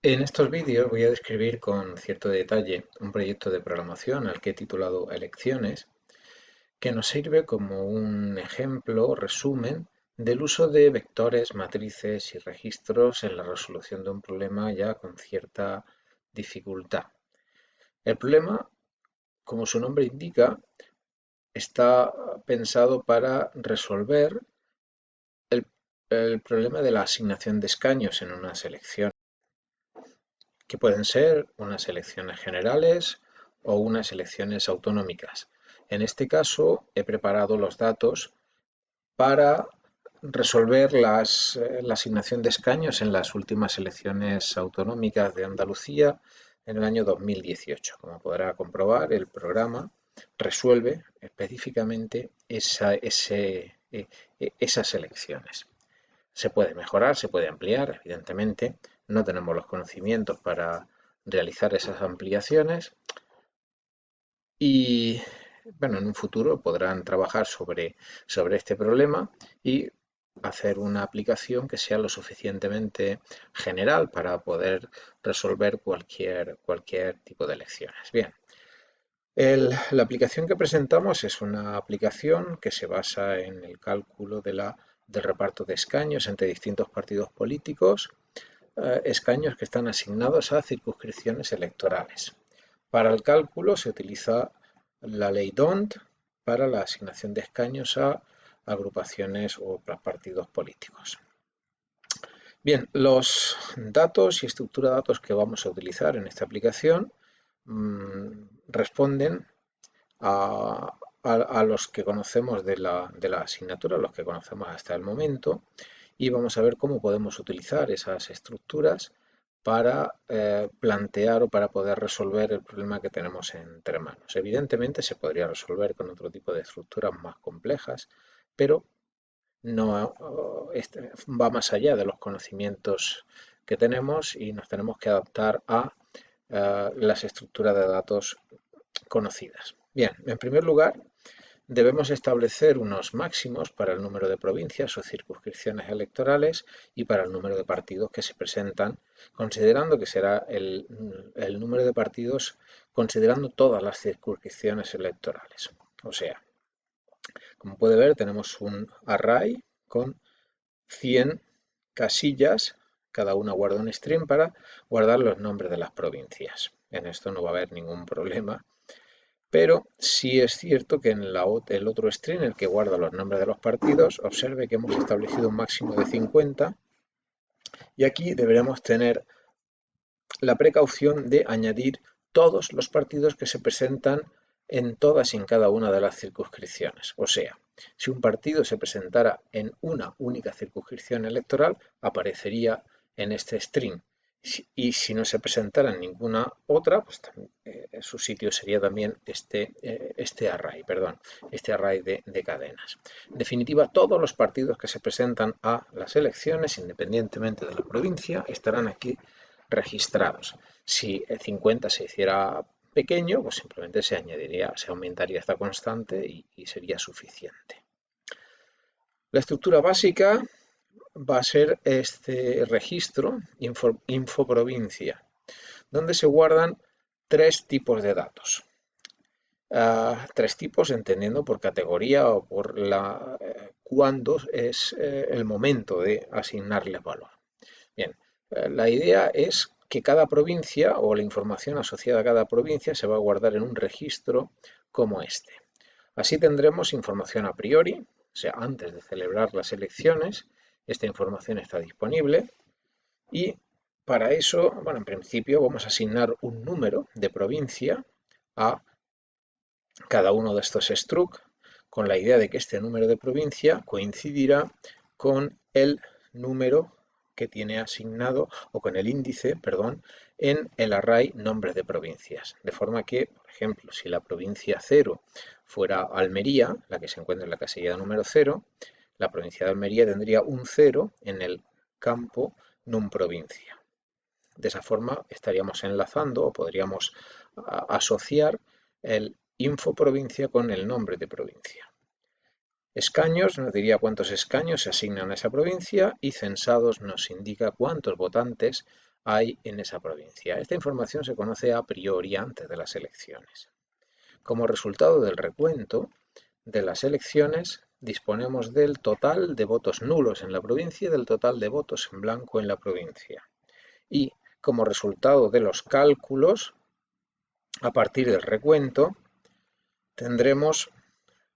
En estos vídeos voy a describir con cierto detalle un proyecto de programación al que he titulado Elecciones, que nos sirve como un ejemplo o resumen del uso de vectores, matrices y registros en la resolución de un problema ya con cierta dificultad. El problema, como su nombre indica, está pensado para resolver el, el problema de la asignación de escaños en unas elecciones, que pueden ser unas elecciones generales o unas elecciones autonómicas. En este caso, he preparado los datos para resolver la asignación de escaños en las últimas elecciones autonómicas de Andalucía en el año 2018. Como podrá comprobar, el programa resuelve específicamente esas elecciones. Se puede mejorar, se puede ampliar, evidentemente. No tenemos los conocimientos para realizar esas ampliaciones y, bueno, en un futuro podrán trabajar sobre este problema y hacer una aplicación que sea lo suficientemente general para poder resolver cualquier tipo de elecciones. Bien, la aplicación que presentamos es una aplicación que se basa en el cálculo del reparto de escaños entre distintos partidos políticos, escaños que están asignados a circunscripciones electorales. Para el cálculo se utiliza la ley D'Hondt para la asignación de escaños a agrupaciones o partidos políticos. Bien, los datos y estructura de datos que vamos a utilizar en esta aplicación responden a los que conocemos de la asignatura, los que conocemos hasta el momento, y vamos a ver cómo podemos utilizar esas estructuras para plantear o para poder resolver el problema que tenemos entre manos. Evidentemente se podría resolver con otro tipo de estructuras más complejas, pero no va más allá de los conocimientos que tenemos y nos tenemos que adaptar a las estructuras de datos conocidas. Bien, en primer lugar, debemos establecer unos máximos para el número de provincias o circunscripciones electorales y para el número de partidos que se presentan, considerando que será el número de partidos considerando todas las circunscripciones electorales. O sea, como puede ver, tenemos un array con 100 casillas, cada una guarda un string para guardar los nombres de las provincias. En esto no va a haber ningún problema, pero sí es cierto que en el otro string, el que guarda los nombres de los partidos, observe que hemos establecido un máximo de 50 y aquí deberemos tener la precaución de añadir todos los partidos que se presentan en todas y en cada una de las circunscripciones. O sea, si un partido se presentara en una única circunscripción electoral, aparecería en este string. Y si no se presentara en ninguna otra, pues su sitio sería también este array de cadenas. En definitiva, todos los partidos que se presentan a las elecciones, independientemente de la provincia, estarán aquí registrados. Si el 50 se hiciera pequeño, pues simplemente se aumentaría esta constante y sería suficiente. La estructura básica va a ser este registro infoprovincia, donde se guardan tres tipos de datos. Tres tipos entendiendo por categoría o por cuándo es el momento de asignarle valor. Bien, la idea es que cada provincia o la información asociada a cada provincia se va a guardar en un registro como este. Así tendremos información a priori, o sea, antes de celebrar las elecciones, esta información está disponible y para eso, bueno, en principio vamos a asignar un número de provincia a cada uno de estos struct con la idea de que este número de provincia coincidirá con el número que tiene asignado o con el índice, perdón, en el array nombres de provincias. De forma que, por ejemplo, si la provincia 0 fuera Almería, la que se encuentra en la casilla número 0, la provincia de Almería tendría un 0 en el campo num provincia. De esa forma estaríamos enlazando o podríamos asociar el info provincia con el nombre de provincia. Escaños nos diría cuántos escaños se asignan a esa provincia y censados nos indica cuántos votantes hay en esa provincia. Esta información se conoce a priori antes de las elecciones. Como resultado del recuento de las elecciones, disponemos del total de votos nulos en la provincia y del total de votos en blanco en la provincia. Y como resultado de los cálculos, a partir del recuento, tendremos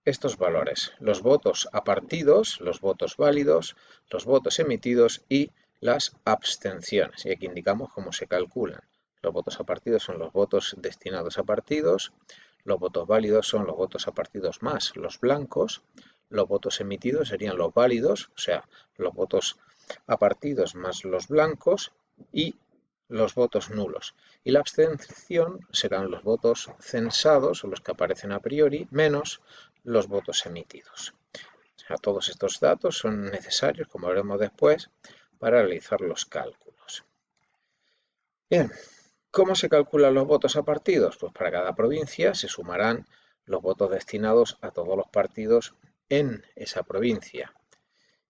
estos valores: los votos a partidos, los votos válidos, los votos emitidos y las abstenciones. Y aquí indicamos cómo se calculan. Los votos a partidos son los votos destinados a partidos, los votos válidos son los votos a partidos más los blancos, los votos emitidos serían los válidos, o sea, los votos a partidos más los blancos, y los votos nulos. Y la abstención serán los votos censados, o los que aparecen a priori, menos los votos emitidos. O sea, todos estos datos son necesarios, como veremos después, para realizar los cálculos. Bien, ¿cómo se calculan los votos a partidos? Pues para cada provincia se sumarán los votos destinados a todos los partidos en esa provincia.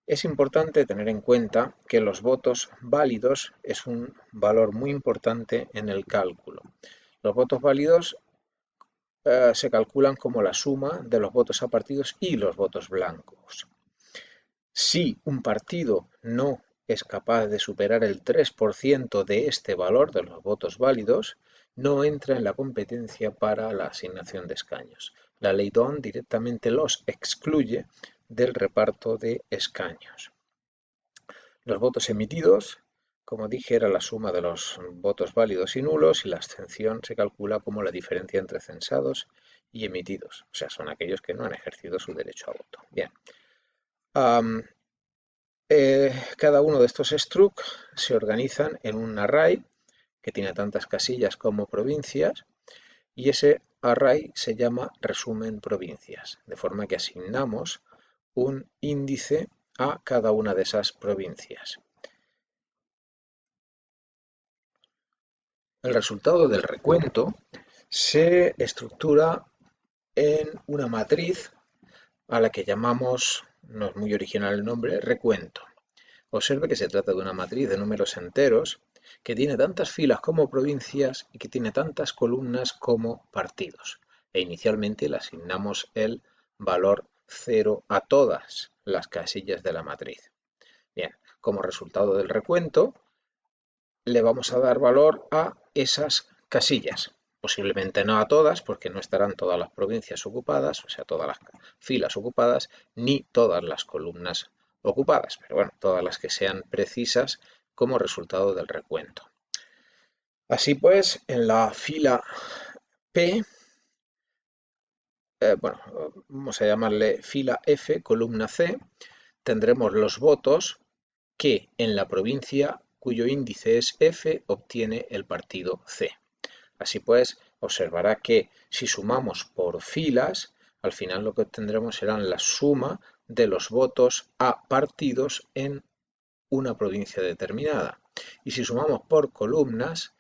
Es importante tener en cuenta que los votos válidos es un valor muy importante en el cálculo. Los votos válidos se calculan como la suma de los votos a partidos y los votos blancos. Si un partido no es capaz de superar el 3% de este valor de los votos válidos, no entra en la competencia para la asignación de escaños. La ley D'Hondt directamente los excluye del reparto de escaños. Los votos emitidos, como dije, era la suma de los votos válidos y nulos, y la abstención se calcula como la diferencia entre censados y emitidos, o sea, son aquellos que no han ejercido su derecho a voto. Bien. Cada uno de estos struct se organizan en un array que tiene tantas casillas como provincias, y ese array se llama resumen provincias, de forma que asignamos un índice a cada una de esas provincias. El resultado del recuento se estructura en una matriz a la que llamamos, no es muy original el nombre, recuento. Observe que se trata de una matriz de números enteros que tiene tantas filas como provincias y que tiene tantas columnas como partidos. E inicialmente le asignamos el valor 0 a todas las casillas de la matriz. Bien, como resultado del recuento, le vamos a dar valor a esas casillas. Posiblemente no a todas, porque no estarán todas las provincias ocupadas, o sea, todas las filas ocupadas, ni todas las columnas ocupadas, pero bueno, todas las que sean precisas como resultado del recuento. Así pues, en la fila P, vamos a llamarle fila F, columna C, tendremos los votos que en la provincia cuyo índice es F obtiene el partido C. Así pues, observará que si sumamos por filas, al final lo que obtendremos será la suma de los votos a partidos en una provincia determinada. Y si sumamos por columnas,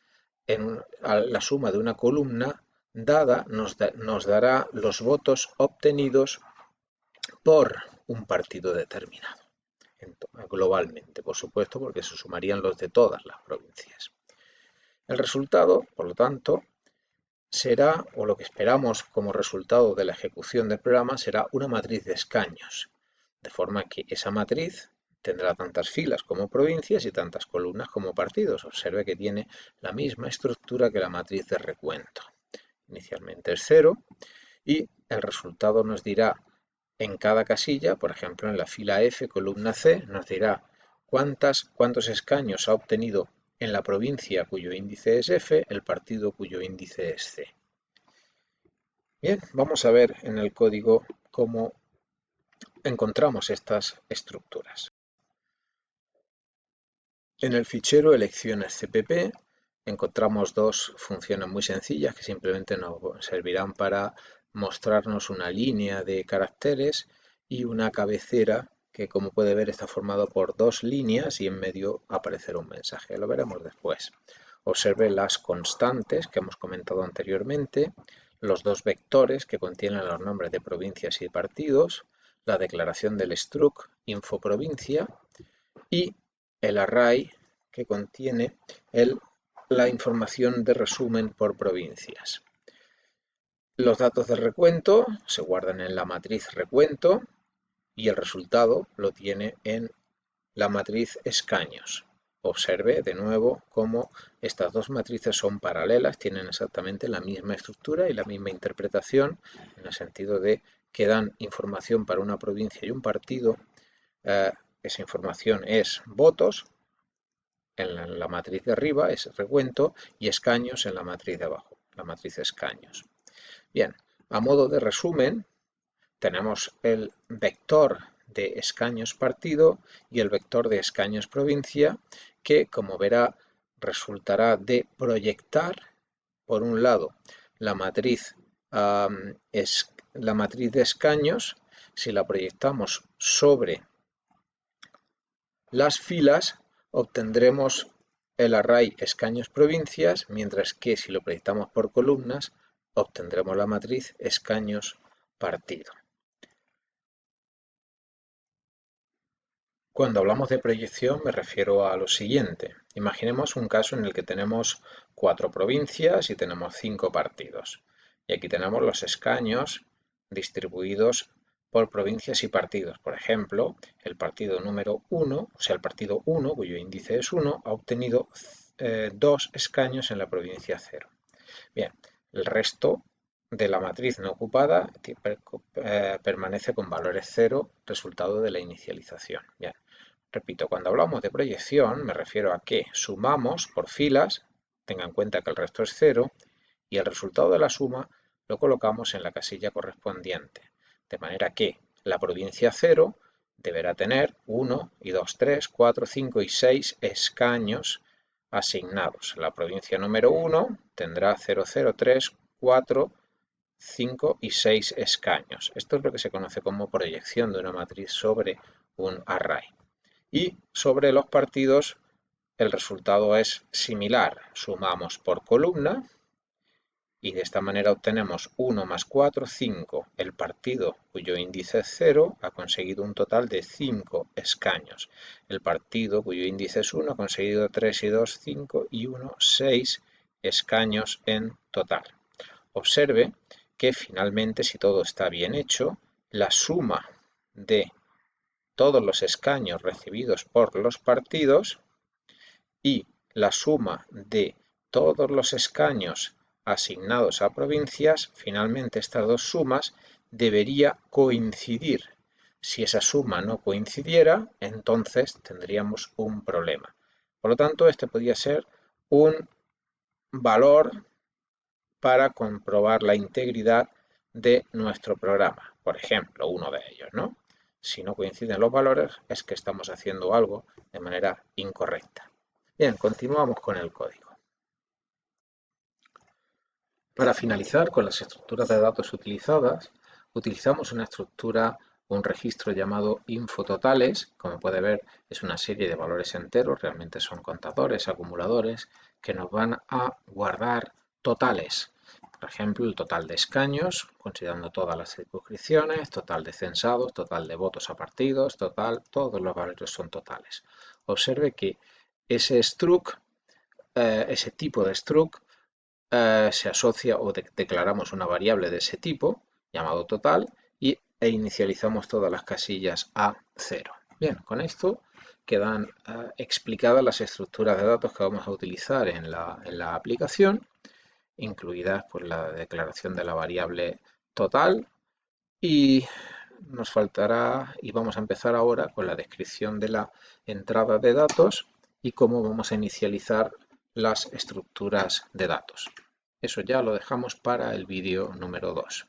la suma de una columna dada nos dará los votos obtenidos por un partido determinado. Globalmente, por supuesto, porque se sumarían los de todas las provincias. El resultado, por lo tanto, será, o lo que esperamos como resultado de la ejecución del programa, será una matriz de escaños, de forma que esa matriz tendrá tantas filas como provincias y tantas columnas como partidos. Observe que tiene la misma estructura que la matriz de recuento. Inicialmente es 0 y el resultado nos dirá en cada casilla, por ejemplo en la fila F, columna C, nos dirá cuántos escaños ha obtenido en la provincia cuyo índice es F, el partido cuyo índice es C. Bien, vamos a ver en el código cómo encontramos estas estructuras. En el fichero elecciones CPP encontramos dos funciones muy sencillas que simplemente nos servirán para mostrarnos una línea de caracteres y una cabecera que, como puede ver, está formado por dos líneas y en medio aparecerá un mensaje. Lo veremos después. Observe las constantes que hemos comentado anteriormente, los dos vectores que contienen los nombres de provincias y partidos, la declaración del struct infoprovincia y el array que contiene la información de resumen por provincias. Los datos del recuento se guardan en la matriz recuento y el resultado lo tiene en la matriz escaños. Observe de nuevo cómo estas dos matrices son paralelas, tienen exactamente la misma estructura y la misma interpretación, en el sentido de que dan información para una provincia y un partido. Esa información es votos en la matriz de arriba, es recuento, y escaños en la matriz de abajo, la matriz escaños. Bien, a modo de resumen, tenemos el vector de escaños partido y el vector de escaños provincia, que, como verá, resultará de proyectar, por un lado, la matriz de escaños. Si la proyectamos sobre las filas, obtendremos el array escaños provincias, mientras que si lo proyectamos por columnas, obtendremos la matriz escaños partido. Cuando hablamos de proyección me refiero a lo siguiente. Imaginemos un caso en el que tenemos 4 provincias y tenemos 5 partidos. Y aquí tenemos los escaños distribuidos por provincias y partidos. Por ejemplo, el partido número 1, o sea, el partido 1, cuyo índice es 1, ha obtenido 2 escaños en la provincia 0. Bien, el resto de la matriz no ocupada permanece con valores 0, resultado de la inicialización. Bien. Repito, cuando hablamos de proyección me refiero a que sumamos por filas, tenga en cuenta que el resto es 0, y el resultado de la suma lo colocamos en la casilla correspondiente, de manera que la provincia 0 deberá tener 1 y 2, 3, 4, 5 y 6 escaños asignados. La provincia número 1 tendrá 0, 0, 3, 4, 5 y 6 escaños. Esto es lo que se conoce como proyección de una matriz sobre un array. Y sobre los partidos el resultado es similar. Sumamos por columna y de esta manera obtenemos 1 más 4, 5. El partido cuyo índice es 0 ha conseguido un total de 5 escaños. El partido cuyo índice es 1 ha conseguido 3 y 2, 5 y 1, 6 escaños en total. Observe que finalmente, si todo está bien hecho, la suma de todos los escaños recibidos por los partidos y la suma de todos los escaños asignados a provincias, finalmente estas dos sumas debería coincidir. Si esa suma no coincidiera, entonces tendríamos un problema. Por lo tanto, este podría ser un valor para comprobar la integridad de nuestro programa. Por ejemplo, uno de ellos, ¿no? Si no coinciden los valores, es que estamos haciendo algo de manera incorrecta. Bien, continuamos con el código. Para finalizar con las estructuras de datos utilizadas, utilizamos una estructura, un registro llamado infototales. Como puede ver, es una serie de valores enteros, realmente son contadores, acumuladores, que nos van a guardar totales. Por ejemplo, el total de escaños, considerando todas las circunscripciones, total de censados, total de votos a partidos, total, todos los valores son totales. Observe que ese struct, ese tipo de struct, se asocia o declaramos una variable de ese tipo, llamado total, e inicializamos todas las casillas a 0. Bien, con esto quedan explicadas las estructuras de datos que vamos a utilizar en la aplicación, incluidas pues, la declaración de la variable total, y nos faltará, y vamos a empezar ahora con la descripción de la entrada de datos y cómo vamos a inicializar las estructuras de datos. Eso ya lo dejamos para el vídeo número 2.